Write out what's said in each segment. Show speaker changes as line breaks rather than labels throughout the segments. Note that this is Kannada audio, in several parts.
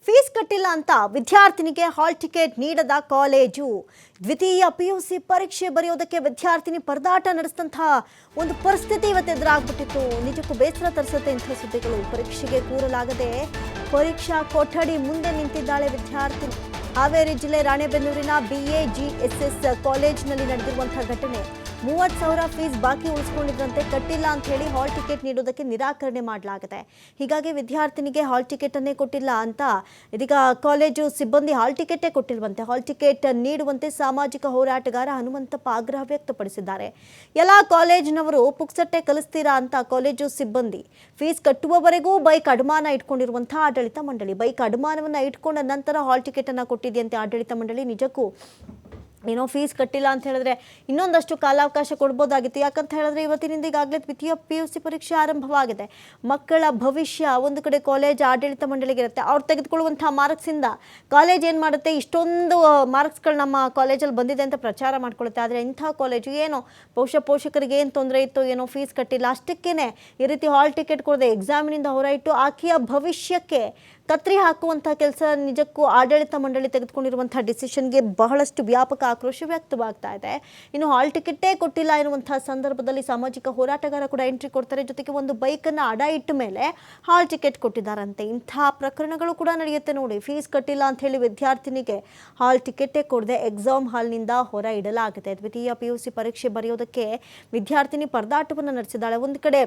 ಫೀಸ್ ಕಟ್ಟಿಲ್ಲ ಅಂತ ವಿದ್ಯಾರ್ಥಿನಿಗೆ ಹಾಲ್ ಟಿಕೆಟ್ ನೀಡದ ಕಾಲೇಜು. ದ್ವಿತೀಯ ಪಿಯುಸಿ ಪರೀಕ್ಷೆ ಬರೆಯೋದಕ್ಕೆ ವಿದ್ಯಾರ್ಥಿನಿ ಪರದಾಟ ನಡೆಸಿದಂತಹ ಒಂದು ಪರಿಸ್ಥಿತಿ ಇವತ್ತು ಎದುರಾಗ್ಬಿಟ್ಟಿತ್ತು. ನಿಜಕ್ಕೂ ಬೇಸರ ತರಿಸುತ್ತೆ ಇಂಥ ಸುದ್ದಿಗಳು. ಪರೀಕ್ಷೆಗೆ ಕೂರಲಾಗದೆ ಪರೀಕ್ಷಾ ಕೊಠಡಿ ಮುಂದೆ ನಿಂತಿದ್ದಾಳೆ ವಿದ್ಯಾರ್ಥಿನಿ. ಹಾವೇರಿ ಜಿಲ್ಲೆ ರಾಣೆಬೆನ್ನೂರಿನ BAGSS ಕಾಲೇಜಿನಲ್ಲಿ ನಡೆದಿರುವಂತಹ ಘಟನೆ. 30,000 ಫೀಸ್ ಬಾಕಿ ಉಳಿಸ್ಕೊಂಡಿದ್ದಂತೆ ಕಟ್ಟಿಲ್ಲ ಅಂತ ಹೇಳಿ ಹಾಲ್ ಟಿಕೆಟ್ ನೀಡೋದಕ್ಕೆ ನಿರಾಕರಣೆ ಮಾಡಲಾಗಿದೆ. ಹೀಗಾಗಿ ವಿದ್ಯಾರ್ಥಿನಿಗೆ ಹಾಲ್ ಟಿಕೆಟ್ ಅನ್ನೇ ಕೊಟ್ಟಿಲ್ಲ ಅಂತ ಇದೀಗ ಕಾಲೇಜು ಸಿಬ್ಬಂದಿ ಹಾಲ್ ಟಿಕೆಟೇ ಕೊಟ್ಟಿರುವಂತೆ ಹಾಲ್ ಟಿಕೆಟ್ ನೀಡುವಂತೆ ಸಾಮಾಜಿಕ ಹೋರಾಟಗಾರ ಹನುಮಂತಪ್ಪ ಆಗ್ರಹ ವ್ಯಕ್ತಪಡಿಸಿದ್ದಾರೆ. ಎಲ್ಲ ಕಾಲೇಜಿನವರು ಪುಕ್ಸಟ್ಟೆ ಕಲಿಸ್ತೀರಾ ಅಂತ ಕಾಲೇಜು ಸಿಬ್ಬಂದಿ ಫೀಸ್ ಕಟ್ಟುವವರೆಗೂ ಬೈಕ್ ಅಡಮಾನ ಇಟ್ಕೊಂಡಿರುವಂತಹ ಆಡಳಿತ ಮಂಡಳಿ. ಬೈಕ್ ಅಡಮಾನವನ್ನ ಇಟ್ಕೊಂಡ ನಂತರ ಹಾಲ್ ಟಿಕೆಟ್ ಅನ್ನ ಕೊಟ್ಟಿದೆಯಂತೆ ಆಡಳಿತ ಮಂಡಳಿ. ನಿಜಕ್ಕೂ ಏನೋ ಫೀಸ್ ಕಟ್ಟಿಲ್ಲ ಅಂತ ಹೇಳಿದ್ರೆ ಇನ್ನೊಂದಷ್ಟು ಕಾಲಾವಕಾಶ ಕೊಡ್ಬೋದಾಗಿತ್ತು. ಯಾಕಂತ ಹೇಳಿದ್ರೆ ಇವತ್ತಿನಿಂದ ಈಗಾಗಲೇ ದ್ವಿತೀಯ PUC ಪರೀಕ್ಷೆ ಆರಂಭವಾಗಿದೆ. ಮಕ್ಕಳ ಭವಿಷ್ಯ ಒಂದು ಕಡೆ ಕಾಲೇಜ್ ಆಡಳಿತ ಮಂಡಳಿಗೆ ಇರುತ್ತೆ. ಅವ್ರು ತೆಗೆದುಕೊಳ್ಳುವಂತಹ ಮಾರ್ಕ್ಸಿಂದ ಕಾಲೇಜ್ ಏನು ಮಾಡುತ್ತೆ, ಇಷ್ಟೊಂದು ಮಾರ್ಕ್ಸ್ಗಳು ನಮ್ಮ ಕಾಲೇಜಲ್ಲಿ ಬಂದಿದೆ ಅಂತ ಪ್ರಚಾರ ಮಾಡ್ಕೊಳ್ಳುತ್ತೆ. ಆದರೆ ಇಂಥ ಕಾಲೇಜು ಏನೋ ಬಹುಶಃ ಪೋಷಕರಿಗೆ ಏನು ತೊಂದರೆ ಇತ್ತು, ಏನೋ ಫೀಸ್ ಕಟ್ಟಿಲ್ಲ, ಅಷ್ಟಕ್ಕೇ ಈ ರೀತಿ ಹಾಲ್ ಟಿಕೆಟ್ ಕೊಡದೆ ಎಕ್ಸಾಮಿನಿಂದ ಹೊರಯಿಟ್ಟು ಆಕೆಯ ಭವಿಷ್ಯಕ್ಕೆ ಕತ್ರಿ ಹಾಕುವಂಥ ಕೆಲಸ. ನಿಜಕ್ಕೂ ಆಡಳಿತ ಮಂಡಳಿ ತೆಗೆದುಕೊಂಡಿರುವಂಥ ಡಿಸಿಷನ್ಗೆ ಬಹಳಷ್ಟು ವ್ಯಾಪಕ ಆಕ್ರೋಶ ವ್ಯಕ್ತವಾಗ್ತಾ ಇದೆ. ಇನ್ನು ಹಾಲ್ ಟಿಕೆಟೇ ಕೊಟ್ಟಿಲ್ಲ ಎನ್ನುವಂಥ ಸಂದರ್ಭದಲ್ಲಿ ಸಾಮಾಜಿಕ ಹೋರಾಟಗಾರ ಕೂಡ ಎಂಟ್ರಿ ಕೊಡ್ತಾರೆ. ಜೊತೆಗೆ ಒಂದು ಬೈಕನ್ನು ಅಡ ಇಟ್ಟ ಮೇಲೆ ಹಾಲ್ ಟಿಕೆಟ್ ಕೊಟ್ಟಿದ್ದಾರಂತೆ. ಇಂಥ ಪ್ರಕರಣಗಳು ಕೂಡ ನಡೆಯುತ್ತೆ ನೋಡಿ. ಫೀಸ್ ಕಟ್ಟಿಲ್ಲ ಅಂತ ಹೇಳಿ ವಿದ್ಯಾರ್ಥಿನಿಗೆ ಹಾಲ್ ಟಿಕೆಟೇ ಕೊಡದೆ ಎಕ್ಸಾಮ್ ಹಾಲ್ನಿಂದ ಹೊರ ಇಡಲಾಗಿದೆ. ದ್ವಿತೀಯ PUC ಪರೀಕ್ಷೆ ಬರೆಯೋದಕ್ಕೆ ವಿದ್ಯಾರ್ಥಿನಿ ಪರದಾಟವನ್ನು ನಡೆಸಿದ್ದಾಳೆ. ಒಂದು ಕಡೆ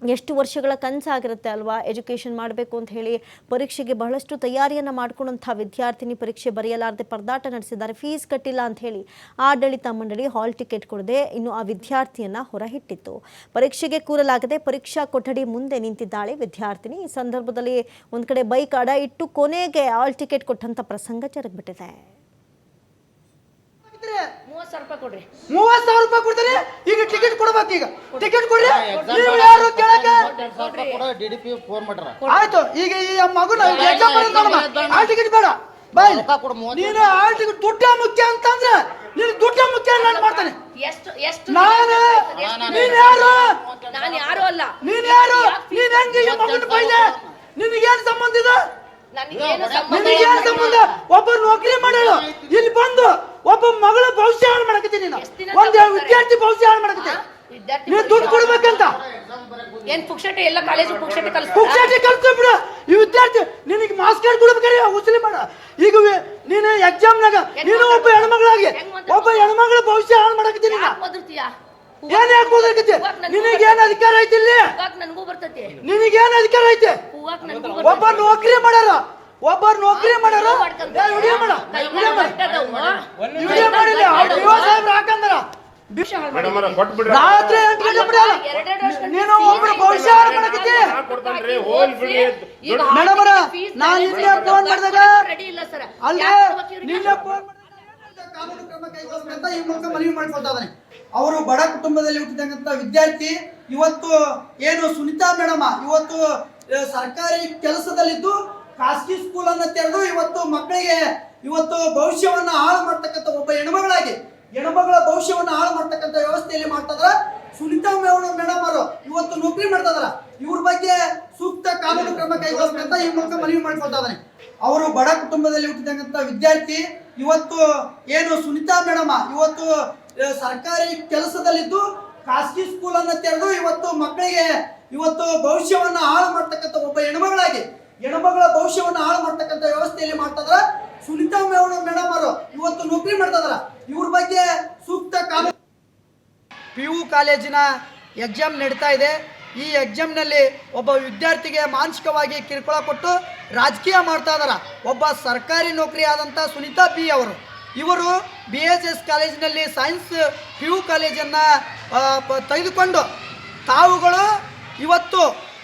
ಎಷ್ಟು ವರ್ಷಗಳ ಕನಸಾಗಿರುತ್ತೆ ಅಲ್ವಾ, ಎಜುಕೇಷನ್ ಮಾಡಬೇಕು ಅಂತ ಹೇಳಿ ಪರೀಕ್ಷೆಗೆ ಬಹಳಷ್ಟು ತಯಾರಿಯನ್ನು ಮಾಡ್ಕೊಂಡಂಥ ವಿದ್ಯಾರ್ಥಿನಿ ಪರೀಕ್ಷೆ ಬರೆಯಲಾರದೆ ಪರದಾಟ ನಡೆಸಿದ್ದಾರೆ. ಫೀಸ್ ಕಟ್ಟಿಲ್ಲ ಅಂತ ಹೇಳಿ ಆಡಳಿತ ಮಂಡಳಿ ಹಾಲ್ ಟಿಕೆಟ್ ಕೊಡದೆ ಇನ್ನು ಆ ವಿದ್ಯಾರ್ಥಿಯನ್ನು ಹೊರಹಿಟ್ಟಿತ್ತು. ಪರೀಕ್ಷೆಗೆ ಕೂರಲಾಗದೆ ಪರೀಕ್ಷಾ ಕೊಠಡಿ ಮುಂದೆ ನಿಂತಿದ್ದಾಳೆ ವಿದ್ಯಾರ್ಥಿನಿ. ಈ ಸಂದರ್ಭದಲ್ಲಿ ಒಂದು ಕಡೆ ಬೈಕ್ ಅಡ ಇಟ್ಟು ಕೊನೆಗೆ ಹಾಲ್ ಟಿಕೆಟ್ ಕೊಟ್ಟಂಥ ಪ್ರಸಂಗ ಜರುಗಿಬಿಟ್ಟಿದೆ.
30,000 ರೂಪಾಯಿ ಕೊಡ್ತಾರೆ. ಈಗ ಟಿಕೆಟ್ ಕೊಡ್ಬೇಕು. ಈಗ ಟಿಕೆಟ್ ಕೊಡ್ರಿ. ನೀವು ಯಾರು ಕೇಳಕ್ಕೆ ಆಯ್ತು. ಈಗ ಈ ಮಗುನ ಎಕ್ಸಾಮ್ ಆ ಟಿಕೆಟ್ ಬೇಡ. ಬಾಯ್ ನೀನು ಆ ಟಿಕೆಟ್ ದುಡ್ಡ ಮುಖ್ಯ ಅಂತಂದ್ರೆ ನೀನು ದುಡ್ಡ ಮುಖ್ಯ ನಾನು ಮಾಡ್ತಾನೆ. ನೀನ್ ಯಾರು? ನೀನ್ ಯಾರು? ನೀನ್ ಹೆಂಗೆ ಈ ಮಗುನ ಬೈದೆ? ನಿನಗೇನು ಸಂಬಂಧ ಇದೆ? ನಿನಗೇನು ಸಂಬಂಧ? ಒಬ್ಬ ನೌಕರಿ ಮಾಡೋಳು ಇಲ್ಲಿ ಬಂದು ಒಬ್ಬ ಮಗಳ ಭವಿಷ್ಯ ಹಾಳು ಮಾಡಕತ್ತೀನಿ. ಒಂದು ವಿದ್ಯಾರ್ಥಿ ಭವಿಷ್ಯ ಹಾಳು ಮಾಡಕತ್ತೀನಿ. ನೀನು ದುಡ್ಡು ಕೊಡ್ಬೇಕಂತ
ಏನ್ ಪುಕ್ಷಟೆ ಎಲ್ಲ ಕಾಲೇಜು ಪುಕ್ಷಟೆ
ಕಲ್ತು ಬಿಡು. ಈ ವಿದ್ಯಾರ್ಥಿ ನಿನಗೆ ಮಾಸ್ಕ್ ಕಾರ್ಡ್ ಕೊಡ್ಬೇಕಾರೆ ಉಸಿಲಿ ಮಾಡ. ಈಗ ನೀನು ಎಕ್ಸಾಮ್ನಾಗ ನೀನು ಒಬ್ಬ ಹೆಣ್ಮಗಳಾಗಿ ಒಬ್ಬ ಹೆಣ್ಮಗಳ ಭವಿಷ್ಯ ಹಾಳು ಮಾಡಕತ್ತೀನಿ. ಏನ್ ಯಾಕೆ ಓದಕತ್ತಿ? ನಿನಗೇನು ಅಧಿಕಾರ ಐತಿ ಇಲ್ಲಿ? ನಿನಗೇನು ಅಧಿಕಾರ ಐತಿ? ಒಬ್ಬ ನೌಕರಿ ಮಾಡಾರ ವಿಡಿಯೋ ಮಾಡಿಲ್ಲ ಹಾಕಂದ್ರ ರಾತ್ರಿ 8 ಗಂಟೆ ಬಿಡಲ್ಲ. ನೀನು ಒಬ್ಬರು ಭವಿಷ್ಯ ಹಾಳು ಮಾಡಕತ್ತಿ. ಮೇಡಮರ ನಾನು ನಿನ್ನೆ ಫೋನ್ ಮಾಡಿದಾಗ ಅಲ್ಲೇ ನಿನ್ನೆ ಫೋನ್ ಕಾನೂನು ಕ್ರಮ ಕೈಗೊಳ್ಳಬೇಕಂತ ಈ ಮೂಲಕ ಮನವಿ ಮಾಡಿಕೊಳ್ತಾ ಇದ್ದಾನೆ. ಅವರು ಬಡ ಕುಟುಂಬದಲ್ಲಿ ಹುಟ್ಟಿದಂತ ವಿದ್ಯಾರ್ಥಿ. ಇವತ್ತು ಏನು ಸುನಿತಾ ಮೇಡಮ ಇವತ್ತು ಸರ್ಕಾರಿ ಕೆಲಸದಲ್ಲಿದ್ದು ಖಾಸಗಿ ಸ್ಕೂಲ್ ಅನ್ನ ತೆರೆದು ಇವತ್ತು ಮಕ್ಕಳಿಗೆ ಇವತ್ತು ಭವಿಷ್ಯವನ್ನ ಹಾಳು ಮಾಡ್ತಕ್ಕಂಥ ಒಬ್ಬ ಹೆಣ್ಮಗಳಾಗಿ ಹೆಣ್ಮಗಳ ಭವಿಷ್ಯವನ್ನ ಹಾಳು ಮಾಡ್ತಕ್ಕಂಥ ವ್ಯವಸ್ಥೆಯಲ್ಲಿ ಮಾಡ್ತಾರ. ಸುನಿತಾ ಮೇಡಮ್ ಅವರು ಇವತ್ತು ನೌಕರಿ ಮಾಡ್ತಾ ಇದಾರ. ಇವ್ರ ಬಗ್ಗೆ ಸೂಕ್ತ ಕಾನೂನು ಕ್ರಮ ಕೈಗೊಳ್ಳಬೇಕಂತ ಈ ಮೂಲಕ ಮನವಿ ಮಾಡಿಕೊಳ್ತಾ ಇದ್ದಾನೆ. ಅವರು ಬಡ ಕುಟುಂಬದಲ್ಲಿ ಹುಟ್ಟಿದಂತ ವಿದ್ಯಾರ್ಥಿ. ಇವತ್ತು ಏನು ಸುನಿತಾ ಮೇಡಮ ಇವತ್ತು ಸರ್ಕಾರಿ ಕೆಲಸದಲ್ಲಿದ್ದು ಖಾಸಗಿ ಸ್ಕೂಲ್ ಅನ್ನ ತೆರೆದು ಇವತ್ತು ಮಕ್ಕಳಿಗೆ ಇವತ್ತು ಭವಿಷ್ಯವನ್ನ ಹಾಳು ಮಾಡ್ತಕ್ಕಂಥ ಒಬ್ಬ ಹೆಣ್ಮಗಳಾಗಿ ಹೆಣ್ಮಗಳ ಭವಿಷ್ಯವನ್ನ ಹಾಳು ಮಾಡ್ತಕ್ಕಂಥ ವ್ಯವಸ್ಥೆಯಲ್ಲಿ ಮಾಡ್ತಾರ. ಸುನಿತಾ ಮೇಡಮ್ ಅವರು ಇವತ್ತು ನೌಕರಿ ಮಾಡ್ತಾ ಇದಾರ. ಇವ್ರ ಬಗ್ಗೆ ಸೂಕ್ತ ಕಾನೂನು. PU ಕಾಲೇಜಿನ ಎಕ್ಸಾಮ್ ನಡೀತಾ ಇದೆ. ಈ ಎಕ್ಸಾಮ್ನಲ್ಲಿ ಒಬ್ಬ ವಿದ್ಯಾರ್ಥಿಗೆ ಮಾನಸಿಕವಾಗಿ ಕಿರುಕುಳ ಕೊಟ್ಟು ರಾಜಕೀಯ ಮಾಡ್ತಾ ಇದಾರ. ಒಬ್ಬ ಸರ್ಕಾರಿ ನೌಕರಿ ಆದಂಥ ಸುನಿತಾ B ಅವರು ಇವರು BHS ಕಾಲೇಜಿನಲ್ಲಿ ಸೈನ್ಸ್ PU ಕಾಲೇಜನ್ನು ತೆಗೆದುಕೊಂಡು ತಾವುಗಳು ಇವತ್ತು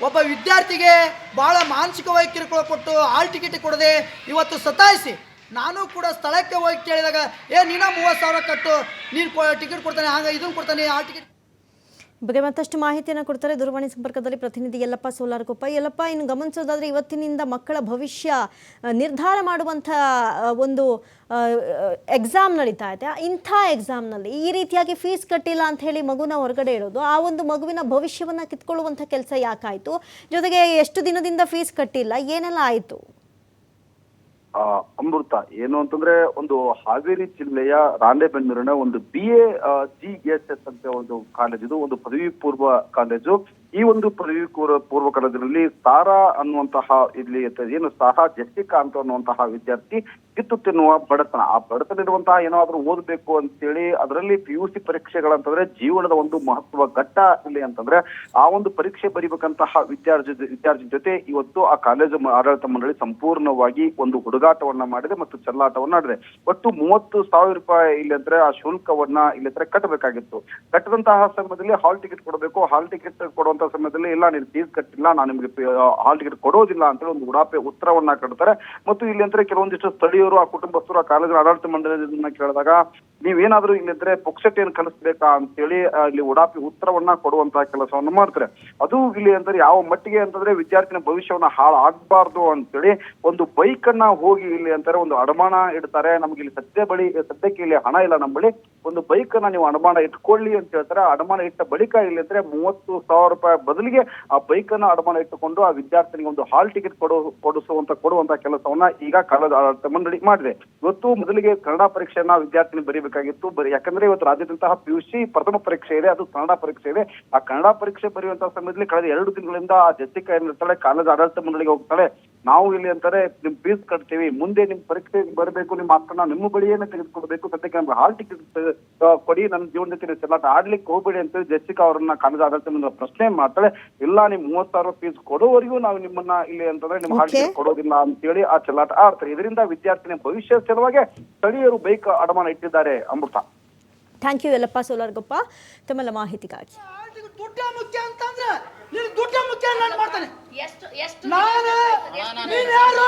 ಒಬ್ಬ ವಿದ್ಯಾರ್ಥಿಗೆ ಭಾಳ ಮಾನಸಿಕವಾಗಿ ಕಿರುಕುಳ ಕೊಟ್ಟು ಹಾಲ್ ಟಿಕೆಟ್ ಕೊಡದೆ ಇವತ್ತು ಸತಾಯಿಸಿ ನಾನು ಕೂಡ ಸ್ಥಳಕ್ಕೆ ಹೋಗಿ ಕೇಳಿದಾಗ ನೀನು 30,000 ಕಟ್ಟು, ನೀನು ಟಿಕೆಟ್ ಕೊಡ್ತಾನೆ, ಹಾಗೆ ಇದನ್ನು ಕೊಡ್ತಾನೆ, ಹಾಲ್ ಟಿಕೆಟ್
ಬಗ್ಗೆ ಮತ್ತಷ್ಟು ಮಾಹಿತಿಯನ್ನು ಕೊಡ್ತಾರೆ ದೂರವಾಣಿ ಸಂಪರ್ಕದಲ್ಲಿ ಪ್ರತಿನಿಧಿ ಯಲ್ಲಪ್ಪ ಸೋಲಾರಕೊಪ್ಪ. ಯಲ್ಲಪ್ಪ, ಇನ್ನು ಗಮನಿಸೋದಾದ್ರೆ ಇವತ್ತಿನಿಂದ ಮಕ್ಕಳ ಭವಿಷ್ಯ ನಿರ್ಧಾರ ಮಾಡುವಂಥ ಒಂದು ಎಕ್ಸಾಮ್ ನಡೀತಾ ಇದೆ. ಇಂಥ ಎಕ್ಸಾಮ್ನಲ್ಲಿ ಈ ರೀತಿಯಾಗಿ ಫೀಸ್ ಕಟ್ಟಿಲ್ಲ ಅಂತ ಹೇಳಿ ಮಗುನ ಹೊರಗಡೆ ಇಡೋದು, ಆ ಒಂದು ಮಗುವಿನ ಭವಿಷ್ಯವನ್ನು ಕಿತ್ಕೊಳ್ಳುವಂಥ ಕೆಲಸ ಯಾಕಾಯಿತು? ಜೊತೆಗೆ ಎಷ್ಟು ದಿನದಿಂದ ಫೀಸ್ ಕಟ್ಟಿಲ್ಲ, ಏನೆಲ್ಲ ಆಯಿತು?
ಅಮೃತ ಏನು ಅಂತಂದ್ರೆ ಒಂದು ಹಾವೇರಿ ಜಿಲ್ಲೆಯ ರಾಣೆಬೆನ್ನೂರಿನ ಒಂದು BAGSS ಅಂತ ಒಂದು ಕಾಲೇಜ್, ಇದು ಒಂದು ಪದವಿ ಪೂರ್ವ ಕಾಲೇಜು. ಈ ಒಂದು ಪದವಿ ಪೂರ್ವ ಕಾಲೇಜಿನಲ್ಲಿ ಸಾರಾ ಅನ್ನುವಂತಹ ಇಲ್ಲಿ ಏನು ಸಾರಾ ಜೆಸ್ಸಿಕಾ ಅಂತ ಅನ್ನುವಂತಹ ವಿದ್ಯಾರ್ಥಿ ಕಿತ್ತು ತಿನ್ನುವ ಬಡತನ, ಆ ಬಡತನ ಇರುವಂತಹ ಏನಾದ್ರೂ ಓದಬೇಕು ಅಂತೇಳಿ ಅದರಲ್ಲಿ PUC ಪರೀಕ್ಷೆಗಳಂತಂದ್ರೆ ಜೀವನದ ಒಂದು ಮಹತ್ವ ಘಟ್ಟ ಇಲ್ಲಿ ಅಂತಂದ್ರೆ ಆ ಒಂದು ಪರೀಕ್ಷೆ ಬರೀಬೇಕಂತಹ ವಿದ್ಯಾರ್ಥಿ ಜೊತೆ ಇವತ್ತು ಆ ಕಾಲೇಜು ಆಡಳಿತ ಮಂಡಳಿ ಸಂಪೂರ್ಣವಾಗಿ ಒಂದು ಹುಡುಗಾಟವನ್ನ ಮಾಡಿದೆ ಮತ್ತು ಚೆಲ್ಲಾಟವನ್ನ ಆಡಿದೆ. ಒಟ್ಟು 30,000 ರೂಪಾಯಿ ಇಲ್ಲಿ ಅಂದ್ರೆ ಆ ಶುಲ್ಕವನ್ನ ಇಲ್ಲಿ ಅಂದ್ರೆ ಕಟ್ಟಬೇಕಾಗಿತ್ತು. ಕಟ್ಟದಂತಹ ಸಮಯದಲ್ಲಿ ಹಾಲ್ ಟಿಕೆಟ್ ಕೊಡಬೇಕು. ಹಾಲ್ ಟಿಕೆಟ್ ಕೊಡುವಂತ ಸಮಯದಲ್ಲಿ ಇಲ್ಲ, ನೀನು ಫೀಸ್ ಕಟ್ಟಿಲ್ಲ, ನಾನು ನಿಮ್ಗೆ ಹಾಲ್ ಟಿಕೆಟ್ ಕೊಡೋದಿಲ್ಲ ಅಂತೇಳಿ ಒಂದು ಉಡಾಪೆ ಉತ್ತರವನ್ನ ಕೊಡ್ತಾರೆ. ಮತ್ತು ಇಲ್ಲಿ ಅಂದ್ರೆ ಕೆಲವೊಂದಿಷ್ಟು ಸ್ಥಳೀಯರು, ಆ ಕುಟುಂಬಸ್ಥರು, ಆ ಕಾಲೇಜಿನ ಆಡಳಿತ ಮಂಡಳಿಯನ್ನ ಕೇಳಿದಾಗ ನೀವೇನಾದ್ರೂ ಇಲ್ಲಿದ್ರೆ ಪುಕ್ಷಟೆ ಏನ್ ಕಲಿಸ್ಬೇಕಾ ಅಂತೇಳಿ ಇಲ್ಲಿ ಉಡಾಪಿ ಉತ್ತರವನ್ನ ಕೊಡುವಂತಹ ಕೆಲಸವನ್ನ ಮಾಡ್ತಾರೆ. ಅದು ಇಲ್ಲಿ ಅಂದ್ರೆ ಯಾವ ಮಟ್ಟಿಗೆ ಅಂತಂದ್ರೆ ವಿದ್ಯಾರ್ಥಿನ ಭವಿಷ್ಯವನ್ನ ಹಾಳಾಗಬಾರ್ದು ಅಂತೇಳಿ ಒಂದು ಬೈಕ್ ಅನ್ನ ಹೋಗಿ ಇಲ್ಲಿ ಅಂತಾರೆ ಒಂದು ಅಡಮಾನ ಇಡ್ತಾರೆ. ನಮ್ಗೆ ಇಲ್ಲಿ ಸದ್ಯಕ್ಕೆ ಇಲ್ಲಿ ಹಣ ಇಲ್ಲ, ನಮ್ಮ ಬಳಿ ಒಂದು ಬೈಕ್ ಅನ್ನ ನೀವು ಅಡಮಾನ ಇಟ್ಕೊಳ್ಳಿ ಅಂತ ಹೇಳ್ತಾರೆ. ಅಡಮಾನ ಇಟ್ಟ ಬಳಿಕ ಇಲ್ಲಿ ಅಂದ್ರೆ 30,000 ರೂಪಾಯಿ ಬದಲಿಗೆ ಆ ಬೈಕ್ ಅನ್ನ ಅಡಮಾನ ಇಟ್ಟುಕೊಂಡು ಆ ವಿದ್ಯಾರ್ಥಿನಿಗೆ ಒಂದು ಹಾಲ್ ಟಿಕೆಟ್ ಕೊಡುವಂತ ಕೆಲಸವನ್ನ ಈಗ ಕಾಲೇಜ್ ಆಡಳಿತ ಮಂಡಳಿ ಮಾಡಿದೆ. ಇವತ್ತು ಮೊದಲಿಗೆ ಕನ್ನಡ ಪರೀಕ್ಷೆಯನ್ನ ವಿದ್ಯಾರ್ಥಿನಿ ಬರೀಬೇಕಾಗಿತ್ತು. ಯಾಕಂದ್ರೆ ಇವತ್ತು ರಾಜ್ಯದಂತಹ PUC ಪ್ರಥಮ ಪರೀಕ್ಷೆ ಇದೆ, ಅದು ಕನ್ನಡ ಪರೀಕ್ಷೆ ಇದೆ. ಆ ಕನ್ನಡ ಪರೀಕ್ಷೆ ಬರೆಯುವಂತಹ ಸಮಯದಲ್ಲಿ ಕಳೆದ 2 ತಿಂಗಳಿಂದ ಆ ಜೆಸ್ಸಿಕಾ ಏನಿರ್ತಾಳೆ ಕಾಲೇಜ್ ಆಡಳಿತ ಮಂಡಳಿಗೆ ಹೋಗ್ತಾಳೆ. ನಾವು ಇಲ್ಲಿ ಅಂತಾರೆ ನಿಮ್ ಫೀಸ್ ಕಟ್ತೀವಿ, ಮುಂದೆ ನಿಮ್ ಪರೀಕ್ಷೆ ಬರಬೇಕು, ನಿಮ್ಮ ಮಕ್ಕಳನ್ನ ನಿಮ್ಮ ಬಳಿಯೇನೆ ತೆಗೆದುಕೊಡ್ಬೇಕು, ಸದ್ಯಕ್ಕೆ ನಮ್ಗೆ ಹಾಲ್ ಟಿಕೆಟ್ ಕೊಡಿ, ನನ್ನ ಜೀವನದಲ್ಲಿ ಚೆಲ್ಲಾಟ ಆಡ್ಲಿಕ್ಕೆ ಹೋಗ್ಬೇಡಿ ಅಂತೇಳಿ ಜೆಸ್ಸಿಕಾ ಅವರನ್ನ ಕಾಲೇಜ್ ಆಡಳಿತ ಮಂಡಳಿ ಪ್ರಶ್ನೆ ಮಾಡ್ತಾಳೆ. ಇಲ್ಲ, ನಿಮ್ 30,000 ಫೀಸ್ ಕೊಡೋವರೆಗೂ ನಾವು ನಿಮ್ಮನ್ನ ಇಲ್ಲಿ ಅಂತಂದ್ರೆ ನಿಮ್ ಹಾಲ್ ಟಿಕೆಟ್ ಕೊಡೋದಿಲ್ಲ ಅಂತೇಳಿ ಆ ಚೆಲ್ಲಾಟ ಆಡ್ತಾರೆ. ಇದರಿಂದ ವಿದ್ಯಾರ್ಥಿನಿ ಭವಿಷ್ಯ ಸಲುವಾಗಿ ಸ್ಥಳೀಯರು ಬೈಕ್ ಅಡಮಾನ ಇಟ್ಟಿದ್ದಾರೆ. ಅಮೃತ,
ಥ್ಯಾಂಕ್ ಯು ಯಲ್ಲಪ್ಪ ಸೋಲಾರ್ಗೊಪ್ಪ ತಮ್ಮೆಲ್ಲ ಮಾಹಿತಿಗಾಗಿ.
ದುಡ್ಡ ಮುಖ್ಯ ಅಂತಂದ್ರೆ ನೀನು ದುಡ್ಡ ಮುಖ್ಯ ನಾನು ಮಾಡ್ತಾನೆ.
ಎಷ್ಟು
ನೀನ್ ಯಾರು?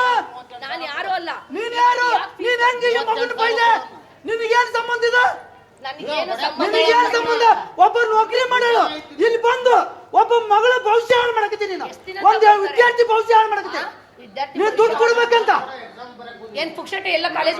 ನಾನು ಯಾರು ಅಲ್ಲ.
ನೀನ್ ಯಾರು? ನೀನ್ ಹೆಂಗೆ ಈ ಮಗನ ಬೈದೆ? ನಿನಗೇನು ಸಂಬಂಧ ಇದೆ?
ನನಗೇನು
ನಿನಗೇನು ಸಂಬಂಧ? ಒಬ್ಬ ನೌಕರಿ ಮಾಡೋಳು ಇಲ್ಲಿ ಬಂದು ಒಬ್ಬ ಮಗಳ ಭವಿಷ್ಯ ಹಾಳು ಮಾಡಕತ್ತೀನಿ ನೀನು. ಒಂದು ವಿದ್ಯಾರ್ಥಿ ಭವಿಷ್ಯ ಹಾಳು ಮಾಡಕತ್ತೀನಿ. ನೀನು ದುಡ್ಡು ಕೊಡ್ಬೇಕಂತ
ಏನ್ ಪುಕ್ಷಟೆ ಎಲ್ಲ ಕಾಲೇಜ್